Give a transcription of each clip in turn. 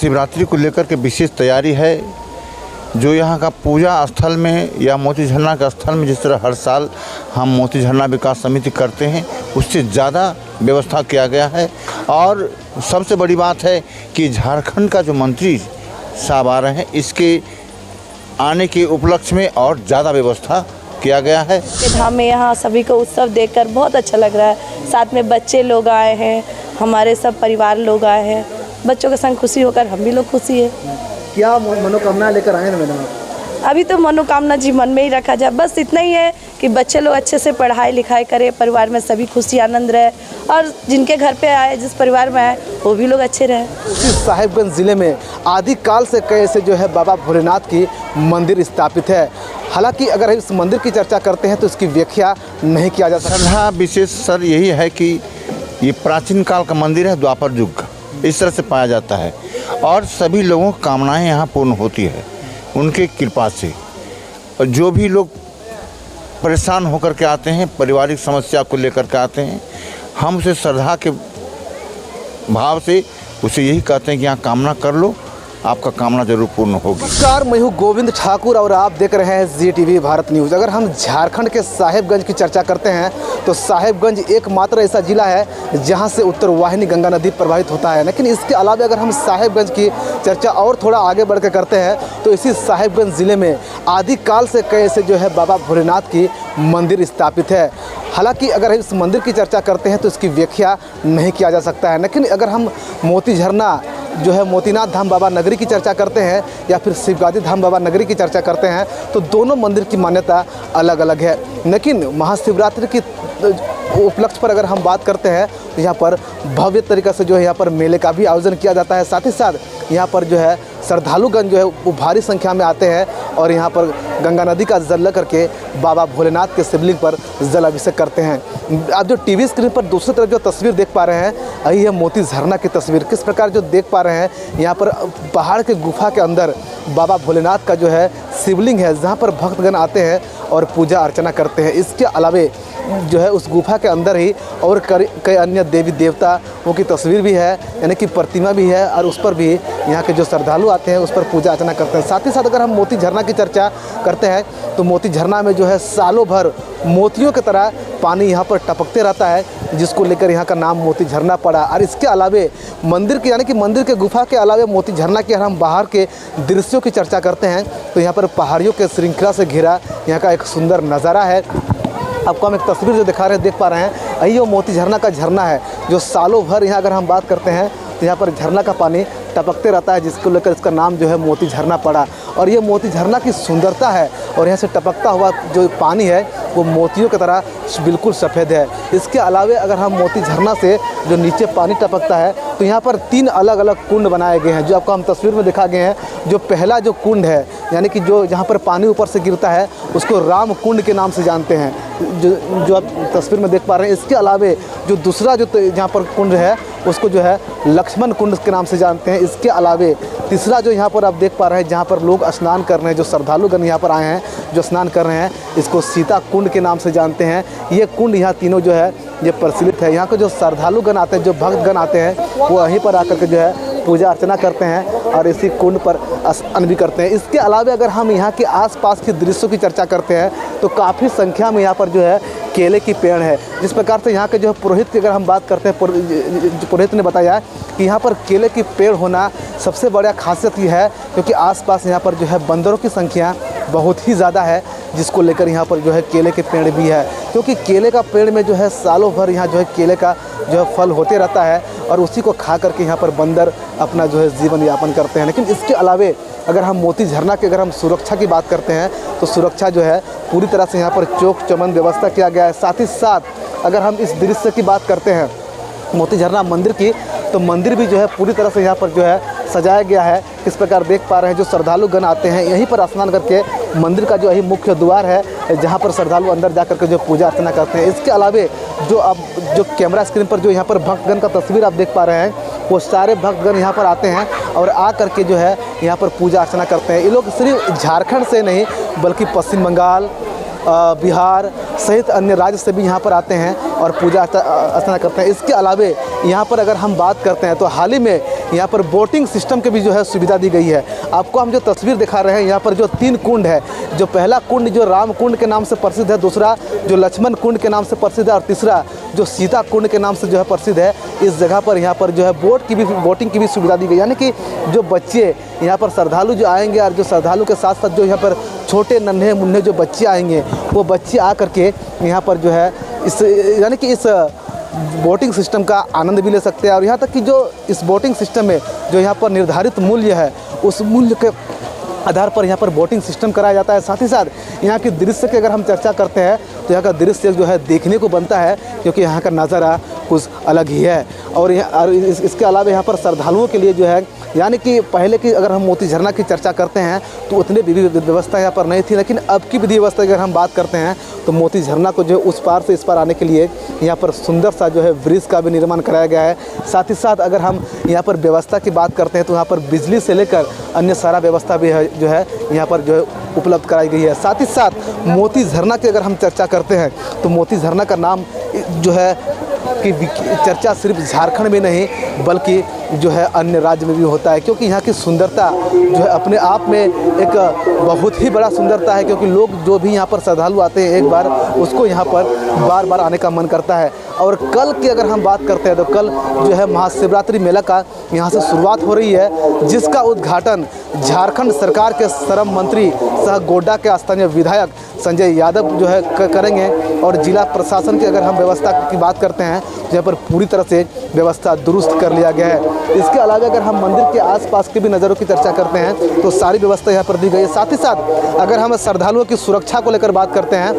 शिवरात्रि को लेकर के विशेष तैयारी है। जो यहाँ का पूजा स्थल में या मोती झरना के स्थल में जिस तरह हर साल हम मोती झरना विकास समिति करते हैं, उससे ज़्यादा व्यवस्था किया गया है। और सबसे बड़ी बात है कि झारखंड का जो मंत्री साहब आ रहे हैं, इसके आने के उपलक्ष्य में और ज़्यादा व्यवस्था किया गया है। धाम में यहाँ सभी को उत्सव देखकर बहुत अच्छा लग रहा है। साथ में बच्चे लोग आए हैं, हमारे सब परिवार लोग आए हैं। बच्चों के संग खुशी होकर हम भी लोग खुशी है। क्या मनोकामना लेकर आए हैं मैडम? अभी तो मनोकामना जी मन में ही रखा जाए, बस इतना ही है कि बच्चे लोग अच्छे से पढ़ाई लिखाई करें, परिवार में सभी खुशी आनंद रहे और जिनके घर पे आए, जिस परिवार में आए, वो भी लोग अच्छे रहे। साहिबगंज जिले में आदिकाल से कैसे जो है बाबा भोलेनाथ की मंदिर स्थापित है। हालांकि अगर इस मंदिर की चर्चा करते हैं तो इसकी व्याख्या नहीं किया जा सकता। श्रद्धा विशेष सर यही है कि ये प्राचीन काल का मंदिर है, द्वापर युग का, इस तरह से पाया जाता है और सभी लोगों की कामनाएं यहाँ पूर्ण होती है उनके कृपा से। और जो भी लोग परेशान होकर के आते हैं, पारिवारिक समस्या को लेकर के आते हैं, हम उसे श्रद्धा के भाव से उसे यही कहते हैं कि यहाँ कामना कर लो, आपका कामना जरूर पूर्ण होगी। नमस्कार, मैं हूँ गोविंद ठाकुर और आप देख रहे हैं ZTV भारत न्यूज़। अगर हम झारखंड के साहिबगंज की चर्चा करते हैं तो साहिबगंज एकमात्र ऐसा जिला है जहां से उत्तर वाहिनी गंगा नदी प्रवाहित होता है। लेकिन इसके अलावा अगर हम साहिबगंज की चर्चा और थोड़ा आगे बढ़ के करते हैं तो इसी साहिबगंज ज़िले में आदिकाल से कैसे जो है बाबा भोलेनाथ की मंदिर स्थापित है। हालांकि अगर इस मंदिर की चर्चा करते हैं तो इसकी व्याख्या नहीं किया जा सकता है। लेकिन अगर हम मोती झरना जो है मोतीनाथ धाम बाबा नगरी की चर्चा करते हैं या फिर शिवगादी धाम बाबा नगरी की चर्चा करते हैं तो दोनों मंदिर की मान्यता अलग अलग है। लेकिन महाशिवरात्रि की उपलक्ष्य पर अगर हम बात करते हैं तो यहाँ पर भव्य तरीक़े से जो है यहाँ पर मेले का भी आयोजन किया जाता है। साथ ही साथ यहाँ पर जो है श्रद्धालुगण जो है वो भारी संख्या में आते हैं और यहाँ पर गंगा नदी का जल लेकर के बाबा भोलेनाथ के शिवलिंग पर जल अभिषेक करते हैं। आप जो टीवी स्क्रीन पर दूसरी तरफ जो तस्वीर देख पा रहे हैं, यही है मोती झरना की तस्वीर। किस प्रकार जो देख पा रहे हैं, यहाँ पर पहाड़ के गुफा के अंदर बाबा भोलेनाथ का जो है शिवलिंग है, जहाँ पर भक्तगण आते हैं और पूजा अर्चना करते हैं। इसके अलावे जो है उस गुफा के अंदर ही और कई अन्य देवी देवताओं की तस्वीर भी है, यानी कि प्रतिमा भी है और उस पर भी यहाँ के जो श्रद्धालु आते हैं उस पर पूजा अर्चना करते हैं। साथ ही साथ अगर हम मोती झरना की चर्चा करते हैं तो मोती झरना में जो है सालों भर मोतियों की तरह पानी यहाँ पर टपकते रहता है, जिसको लेकर यहाँ का नाम मोती झरना पड़ा। और इसके अलावे मंदिर के यानी कि मंदिर के गुफा के अलावे मोती झरना के अगर हम बाहर के दृश्यों की चर्चा करते हैं तो यहाँ पर पहाड़ियों के श्रृंखला से घिरा यहाँ का एक सुंदर नज़ारा है। आपको हम एक तस्वीर जो दिखा रहे हैं, देख पा रहे हैं, यही वो मोती झरना का झरना है जो सालों भर यहाँ अगर हम बात करते हैं तो यहाँ पर झरना का पानी टपकते रहता है, जिसको लेकर इसका नाम जो है मोती झरना पड़ा। और ये मोती झरना की सुंदरता है और यहाँ से टपकता हुआ जो पानी है वो मोतियों की तरह बिल्कुल सफ़ेद है। इसके अलावे अगर हम मोती झरना से जो नीचे पानी टपकता है तो यहाँ पर 3 अलग अलग कुंड बनाए गए हैं, जो आपको हम तस्वीर में दिखा गए हैं। जो पहला जो कुंड है, यानी कि जो जहाँ पर पानी ऊपर से गिरता है, उसको राम कुंड के नाम से जानते हैं, जो आप तस्वीर में देख पा रहे हैं। इसके अलावे जो दूसरा जो जहाँ पर कुंड है उसको जो है लक्ष्मण कुंड के नाम से जानते हैं। इसके अलावे तीसरा जो यहाँ पर आप देख पा रहे हैं, जहाँ पर लोग स्नान कर रहे हैं, जो श्रद्धालुगण यहाँ पर आए हैं जो स्नान कर रहे हैं, इसको सीता कुंड के नाम से जानते हैं। ये कुंड यहाँ तीनों जो है ये प्रचलित है। यहाँ के जो श्रद्धालुगण आते हैं, जो भक्तगण आते हैं, वो वहीं पर आकर के जो है पूजा अर्चना करते हैं और इसी कुंड पर स्नान भी करते हैं। इसके अलावा अगर हम यहाँ के आसपास के दृश्यों की चर्चा करते हैं तो काफ़ी संख्या में यहाँ पर जो है केले की पेड़ है। जिस प्रकार से यहाँ के जो पुरोहित की अगर हम बात करते हैं, पुरोहित ने बताया कि यहाँ पर केले की पेड़ होना सबसे बड़ा खासियत ये है क्योंकि आसपास यहाँ पर जो है बंदरों की संख्या बहुत ही ज़्यादा है, जिसको लेकर यहाँ पर जो है केले के पेड़ भी है। क्योंकि केले का पेड़ में जो है सालों भर यहाँ जो है केले का जो है फल होते रहता है और उसी को खा करके यहाँ पर बंदर अपना जो है जीवन यापन करते हैं। लेकिन इसके अलावे अगर हम मोती झरना की अगर हम सुरक्षा की बात करते हैं तो सुरक्षा जो है पूरी तरह से यहाँ पर चौक चौबंद व्यवस्था किया गया है। साथ ही साथ अगर हम इस दृश्य की बात करते हैं मोती झरना मंदिर की, तो मंदिर भी जो है पूरी तरह से यहाँ पर जो है सजाया गया है। किस प्रकार देख पा रहे हैं, जो श्रद्धालुगण आते हैं यहीं पर स्नान करके मंदिर का जो यही मुख्य द्वार है जहाँ पर श्रद्धालु अंदर जा करके जो पूजा अर्चना करते हैं। इसके अलावे जो आप जो कैमरा स्क्रीन पर जो यहाँ पर भक्तगण का तस्वीर आप देख पा रहे हैं, वो सारे भक्तगण यहाँ पर आते हैं और आ करके जो है यहाँ पर पूजा अर्चना करते हैं। ये लोग सिर्फ झारखंड से नहीं बल्कि पश्चिम बंगाल, बिहार सहित अन्य राज्य से भी यहाँ पर आते हैं और पूजा अर्चना करते हैं। इसके अलावे यहाँ पर अगर हम बात करते हैं तो हाल ही में यहाँ पर बोटिंग सिस्टम की भी जो है सुविधा दी गई है। आपको हम जो तस्वीर दिखा रहे हैं, यहाँ पर जो 3 कुंड है, जो पहला कुंड जो राम कुंड के नाम से प्रसिद्ध है, दूसरा जो लक्ष्मण कुंड के नाम से प्रसिद्ध है और तीसरा जो सीता कुंड के नाम से जो है प्रसिद्ध है। इस जगह पर यहाँ पर जो है बोटिंग की भी सुविधा दी गई, यानी कि जो बच्चे यहाँ पर श्रद्धालु जो आएंगे और जो श्रद्धालु के साथ साथ जो यहाँ पर छोटे नन्हे मुन्ने जो बच्चे आएंगे, वो बच्चे आ करके यहाँ पर जो है इस यानी कि इस बोटिंग सिस्टम का आनंद भी ले सकते हैं। और यहाँ तक कि जो इस बोटिंग सिस्टम में जो यहाँ पर निर्धारित मूल्य है, उस मूल्य के आधार पर यहाँ पर बोटिंग सिस्टम कराया जाता है। साथ ही साथ यहाँ के दृश्य की अगर हम चर्चा करते हैं तो यहाँ का दृश्य जो है देखने को बनता है, क्योंकि यहाँ का नज़ारा कुछ अलग ही है। और इसके अलावा यहाँ पर श्रद्धालुओं के लिए जो है, यानी कि पहले की अगर हम मोती झरना की चर्चा करते हैं तो उतनी विधि व्यवस्था यहाँ पर नहीं थी, लेकिन अब की विधि व्यवस्था की अगर हम बात करते हैं तो मोती झरना को जो उस पार से इस पार आने के लिए यहाँ पर सुंदर सा जो है ब्रिज का भी निर्माण कराया गया है। साथ ही साथ अगर हम यहाँ पर व्यवस्था की बात करते हैं तो यहाँ पर बिजली से लेकर अन्य सारा व्यवस्था भी है जो है यहाँ पर जो है उपलब्ध कराई गई है। साथ ही साथ मोती झरना की अगर हम चर्चा करते हैं तो मोती झरना का नाम जो है कि चर्चा सिर्फ झारखंड में नहीं बल्कि जो है अन्य राज्य में भी होता है, क्योंकि यहाँ की सुंदरता जो है अपने आप में एक बहुत ही बड़ा सुंदरता है। क्योंकि लोग जो भी यहाँ पर श्रद्धालु आते हैं एक बार उसको यहाँ पर बार बार आने का मन करता है। और कल की अगर हम बात करते हैं तो कल जो है महाशिवरात्रि मेला का यहाँ से शुरुआत हो रही है, जिसका उद्घाटन झारखंड सरकार के श्रम मंत्री सह गोड्डा के स्थानीय विधायक संजय यादव जो है करेंगे। और जिला प्रशासन की अगर हम व्यवस्था की बात करते हैं तो यहाँ पर पूरी तरह से व्यवस्था दुरुस्त कर लिया गया है। इसके अलावा अगर हम मंदिर के आसपास के भी नज़रों की चर्चा करते हैं तो सारी व्यवस्था यहाँ पर दी गई है। साथ ही साथ अगर हम श्रद्धालुओं की सुरक्षा को लेकर बात करते हैं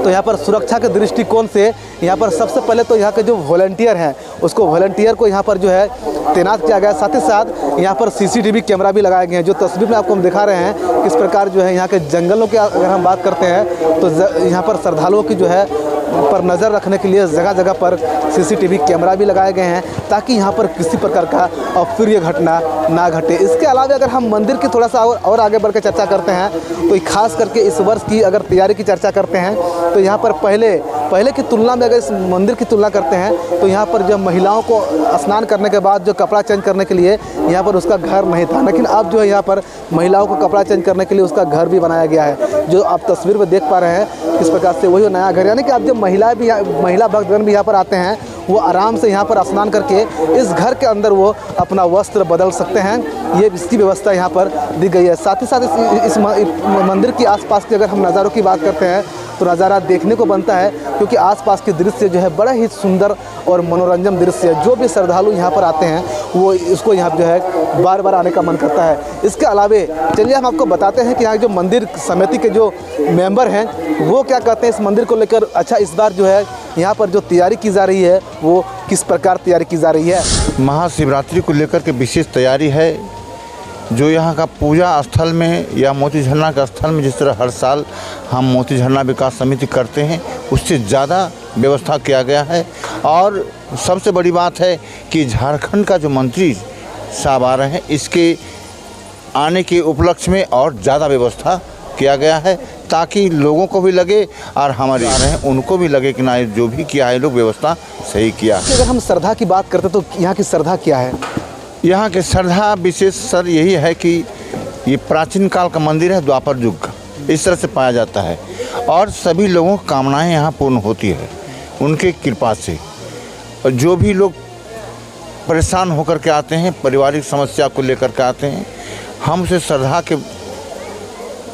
तो यहाँ पर सुरक्षा के दृष्टिकोण से यहाँ पर सबसे पहले तो यहाँ के जो वॉलंटियर हैं उसको वॉलंटियर को यहाँ पर जो है तैनात किया गया है। साथ ही साथ यहाँ पर CCTV कैमरा भी लगाए गए हैं। जो तस्वीर में आपको हम दिखा रहे हैं किस प्रकार जो है यहाँ के जंगलों की अगर हम बात करते हैं तो यहाँ पर श्रद्धालुओं की जो है पर नज़र रखने के लिए जगह जगह पर CCTV कैमरा भी लगाए गए हैं, ताकि यहाँ पर किसी प्रकार का अप्रिय घटना ना घटे। इसके अलावा अगर हम मंदिर की थोड़ा सा और आगे बढ़ के चर्चा करते हैं तो खास करके इस वर्ष की अगर तैयारी की चर्चा करते हैं तो यहाँ पर पहले की तुलना में अगर इस मंदिर की तुलना करते हैं तो यहाँ पर जब महिलाओं को स्नान करने के बाद जो कपड़ा चेंज करने के लिए यहाँ पर उसका घर नहीं था, लेकिन अब जो है यहाँ पर महिलाओं को कपड़ा चेंज करने के लिए उसका घर भी बनाया गया है। जो आप तस्वीर में देख पा रहे हैं किस प्रकार से वही नया घर, यानी कि अब जब महिला भक्तगण भी यहाँ पर आते हैं वो आराम से यहाँ पर स्नान करके इस घर के अंदर वो अपना वस्त्र बदल सकते हैं। ये इसकी व्यवस्था यहाँ पर दी गई है। साथ ही साथ इस मंदिर के आसपास की अगर हम नज़ारों की बात करते हैं तो नज़ारा देखने को बनता है, क्योंकि आसपास के दृश्य जो है बड़ा ही सुंदर और मनोरंजन दृश्य है। जो भी श्रद्धालु यहाँ पर आते हैं वो इसको यहाँ जो है बार बार आने का मन करता है। इसके अलावे चलिए हम आपको बताते हैं कि यहाँ जो मंदिर समिति के जो मेंबर हैं वो क्या कहते हैं इस मंदिर को लेकर। अच्छा, इस बार जो है यहाँ पर जो तैयारी की जा रही है वो किस प्रकार तैयारी की जा रही है? महाशिवरात्रि को लेकर के विशेष तैयारी है। जो यहाँ का पूजा स्थल में या मोती झरना के स्थल में जिस तरह हर साल हम मोती झरना विकास समिति करते हैं उससे ज़्यादा व्यवस्था किया गया है। और सबसे बड़ी बात है कि झारखंड का जो मंत्री साहब आ रहे हैं इसके आने के उपलक्ष्य में और ज़्यादा व्यवस्था किया गया है, ताकि लोगों को भी लगे और हमारे आ रहे हैं उनको भी लगे कि ना जो भी किया है लोग व्यवस्था सही किया है। अगर हम श्रद्धा की बात करते तो यहाँ की श्रद्धा क्या है? यहाँ के श्रद्धा विशेष सर यही है कि ये प्राचीन काल का मंदिर है, द्वापर युग का, इस तरह से पाया जाता है। और सभी लोगों की कामनाएं यहाँ पूर्ण होती है उनके कृपा से। और जो भी लोग परेशान होकर के आते हैं, पारिवारिक समस्या को लेकर के आते हैं, हम उसे श्रद्धा के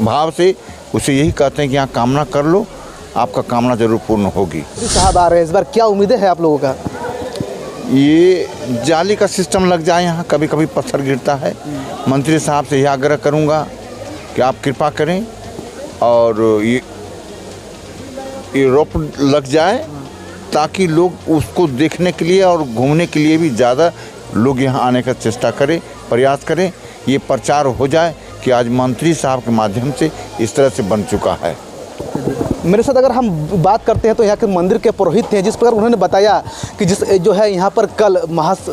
भाव से उसे यही कहते हैं कि यहाँ कामना कर लो, आपका कामना जरूर पूर्ण होगी। साहब आ रहे हैं, इस बार क्या उम्मीदें हैं आप लोगों का? ये जाली का सिस्टम लग जाए, यहाँ कभी कभी पत्थर गिरता है। मंत्री साहब से यह आग्रह करूँगा कि आप कृपा करें और ये रोप लग जाए, ताकि लोग उसको देखने के लिए और घूमने के लिए भी ज़्यादा लोग यहाँ आने का चेष्टा करें, प्रयास करें। ये प्रचार हो जाए कि आज मंत्री साहब के माध्यम से इस तरह से बन चुका है। मेरे साथ अगर हम बात करते हैं तो यहाँ के मंदिर के पुरोहित थे, जिस प्रकार उन्होंने बताया कि जो है यहाँ पर कल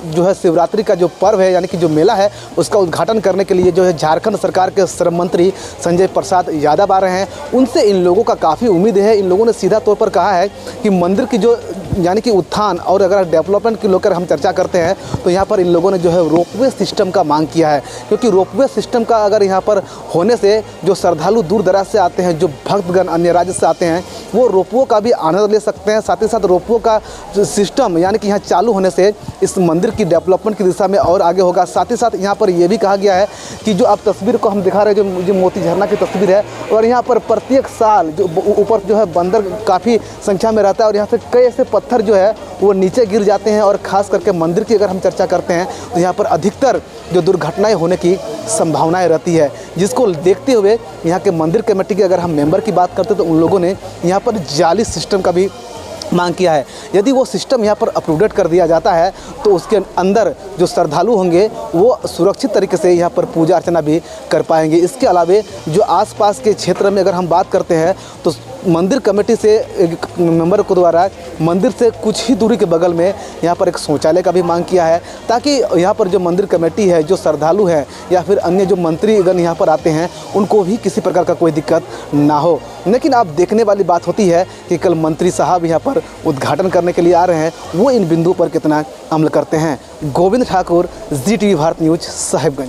जो है शिवरात्रि का जो पर्व है यानी कि जो मेला है उसका उद्घाटन करने के लिए जो है झारखंड सरकार के श्रम मंत्री संजय प्रसाद यादव आ रहे हैं। उनसे इन लोगों का काफ़ी उम्मीद है। इन लोगों ने सीधा तौर पर कहा है कि मंदिर की जो यानी कि उत्थान और अगर डेवलपमेंट की लेकर हम चर्चा करते हैं तो यहाँ पर इन लोगों ने जो है रोपवे सिस्टम का मांग किया है, क्योंकि रोपवे सिस्टम का अगर यहाँ पर होने से जो श्रद्धालु दूर दराज से आते हैं, जो भक्तगण अन्य राज्य से आते हैं, वो रोपवे का भी आनंद ले सकते हैं। साथ ही साथ रोपवे का जो सिस्टम यानी कि यहाँ चालू होने से इस मंदिर की डेवलपमेंट की दिशा में और आगे होगा। साथ ही साथ यहाँ पर यह भी कहा गया है कि जो आप तस्वीर को हम दिखा रहे हैं, जो मोती झरना की तस्वीर है, और यहाँ पर प्रत्येक साल जो ऊपर जो है बंदर काफ़ी संख्या में रहता है और यहाँ से कई ऐसे पत्थर जो है वो नीचे गिर जाते हैं। और ख़ास करके मंदिर की अगर हम चर्चा करते हैं तो यहाँ पर अधिकतर जो दुर्घटनाएं होने की संभावनाएं रहती है, जिसको देखते हुए यहाँ के मंदिर कमेटी के अगर हम मेंबर की बात करते हैं तो उन लोगों ने यहाँ पर जाली सिस्टम का भी मांग किया है। यदि वो सिस्टम यहाँ पर अपग्रेड कर दिया जाता है तो उसके अंदर जो श्रद्धालु होंगे वो सुरक्षित तरीके से यहाँ पर पूजा अर्चना भी कर पाएंगे। इसके अलावे जो आसपास के क्षेत्र में अगर हम बात करते हैं तो मंदिर कमेटी से मेंबर को द्वारा मंदिर से कुछ ही दूरी के बगल में यहाँ पर एक शौचालय का भी मांग किया है, ताकि यहाँ पर जो मंदिर कमेटी है, जो श्रद्धालु हैं या फिर अन्य जो मंत्रीगण यहाँ पर आते हैं, उनको भी किसी प्रकार का कोई दिक्कत ना हो। लेकिन आप देखने वाली बात होती है कि कल मंत्री साहब यहाँ पर उद्घाटन करने के लिए आ रहे हैं, वो इन बिंदुओं पर कितना अमल करते हैं। गोविंद ठाकुर, जी टीवी भारत न्यूज, साहिबगंज।